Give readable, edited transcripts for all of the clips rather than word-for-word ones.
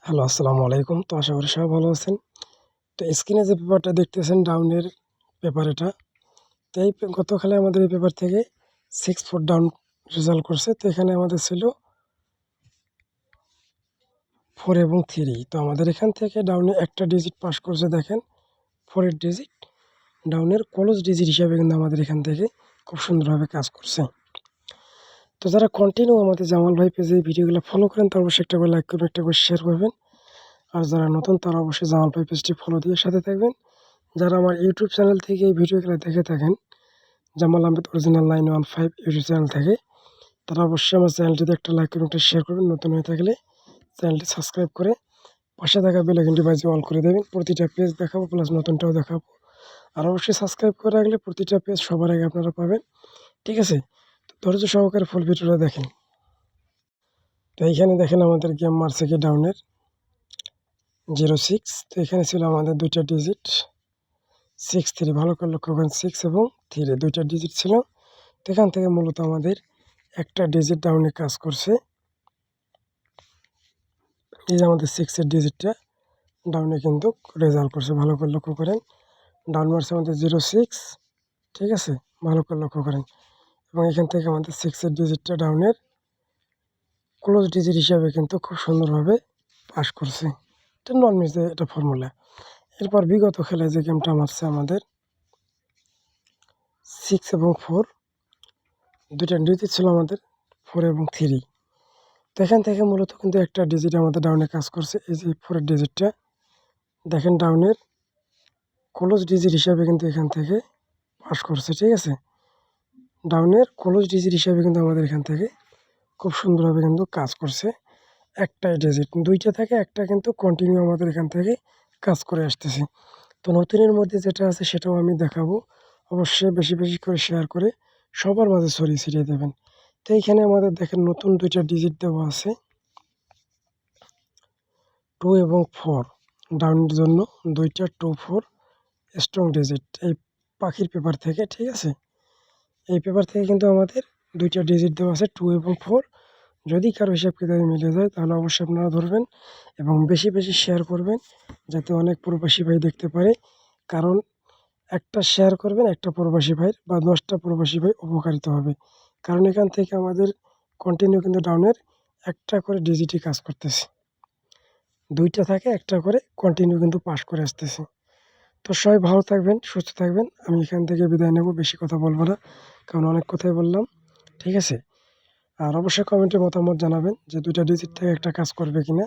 Hello, আসসালামু আলাইকুম। তো আশা করি সবাই ভালো আছেন। তো স্ক্রিনে যে পেপারটা দেখতেছেন ডাউনের পেপার এটা। তো গত খেলায় আমাদের এই পেপার থেকে 6 ফুট ডাউন রেজাল্ট করছে। তো এখানে আমাদের ছিল 4 এবং 3। তো আমাদের এখান থেকে ডাউনে একটা ডিজিট পাস করছে দেখেন 4 এর ডিজিট। ডাউনের ক্লোজ ডিজিট হিসাবে কিন্তু আমাদের এখান থেকে খুব সুন্দরভাবে কাজ করছে। তো যারা কন্টিনিউ আমাদের জামাল ভাই পেজে এই ভিডিওগুলো ফলো করেন তারা অবশ্যই একটা করে লাইক করবেন, একটা করে শেয়ার করবেন। আর যারা নতুন তারা অবশ্যই জামাল ভাই পেজটি ফলো দিয়ে সাথে থাকবেন। যারা আমার ইউটিউব চ্যানেল থেকে এই ভিডিওগুলো দেখে থাকেন, Jamal Ahmed original 915 YouTube channel থেকে, তারা অবশ্যই আমার চ্যানেলটিতে একটা লাইক এবং একটা শেয়ার করবেন। নতুন হয়ে থাকলে চ্যানেলটি সাবস্ক্রাইব করে পাশে থাকা বেল আইকনটি বাজিয়ে অল করে দেবেন। প্রতিটা পেজ দেখাবো, প্লাস নতুনটাও দেখাবো। আর অবশ্যই সাবস্ক্রাইব করে রাখলে প্রতিটা পেজ সবার আগে আপনারা পাবেন। ঠিক আছে? তো ধৈর্য সহকারে ফুল ভিডিওটা দেখেন। তো এইখানে দেখেন আমাদের গেম মারছে কি ডাউনের 06। তো এখানে ছিল আমাদের দুইটা ডিজিট 6-3, ভালো করে লক্ষ্য করেন 6 এবং 3 দুইটা ডিজিট ছিল। তো এখান থেকে মূলত আমাদের একটা ডিজিট ডাউনে কাজ করছে। এই যে আমাদের 6 এর ডিজিটটা ডাউনে কিন্তু রেজাল্ট করছে, ভালো করে লক্ষ্য করেন। ডাউন মারছে আমাদের 06, ঠিক আছে, ভালো করে লক্ষ্য করেন। এবং এখান থেকে আমাদের 6 এর ডিজিটটা ডাউনের ক্লোজ ডিজিট হিসাবে কিন্তু খুব সুন্দরভাবে পাস করছে। এটা নন মিস, এটা ফর্মুলা। এরপর বিগত খেলায় যে গেমটা মারছে আমাদের 6 এবং 4, দুইটা ডিজিট ছিল আমাদের 4 এবং 3। তো এখান থেকে মূলত কিন্তু একটা ডিজিট আমাদের ডাউনে কাজ করছে। এই যে 4 এর ডিজিটটা দেখেন ডাউনের ক্লোজ ডিজিট হিসাবে কিন্তু এখান থেকে পাস করছে, ঠিক আছে। ডাউনের ক্লোজ ডিজিট হিসাবে কিন্তু আমাদের এখান থেকে খুব সুন্দরভাবে কিন্তু কাজ করছে। একটাই ডিজিট, দুইটা থেকে একটা কিন্তু কন্টিনিউ আমাদের এখান থেকে কাজ করে আসতেছে। তো নতুনের মধ্যে যেটা আছে সেটাও আমি দেখাবো। অবশ্যই বেশি বেশি করে শেয়ার করে সবার মাঝে ছড়িয়ে ছিটিয়ে দেবেন। তো এইখানে আমাদের দেখেন নতুন দুইটা ডিজিট দেওয়া আছে 2 এবং 4। ডাউনের জন্য দুইটা 2, 4 স্ট্রং ডিজিট এই পাখির পেপার থেকে, ঠিক আছে। এই পেপার থেকে কিন্তু আমাদের দুইটা ডিজিট দেওয়া আছে 2 এবং 4। যদি কারো হিসাব কিতাবে মিলে যায় তাহলে অবশ্যই আপনারা ধরবেন এবং বেশি বেশি শেয়ার করবেন যাতে অনেক প্রবাসী ভাই দেখতে পারে। কারণ একটা শেয়ার করবেন একটা প্রবাসী ভাইয়ের বা 10টা প্রবাসী ভাই উপকারিত হবে। কারণ এখান থেকে আমাদের কন্টিনিউ কিন্তু ডাউনের একটা করে ডিজিটই কাজ করতেছে। দুইটা থাকে একটা করে কন্টিনিউ কিন্তু পাস করে আসতেছে। তো সবাই ভালো থাকবেন, সুস্থ থাকবেন। আমি এখান থেকে বিদায় নেব, বেশি কথা বলবো না, কারণ অনেক কথাই বললাম, ঠিক আছে। আর অবশ্যই কমেন্টে মতামত জানাবেন যে দুইটা ডিজিট থেকে একটা কাজ করবে কিনা।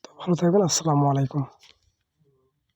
তো ভালো থাকবেন, আসসালামু আলাইকুম।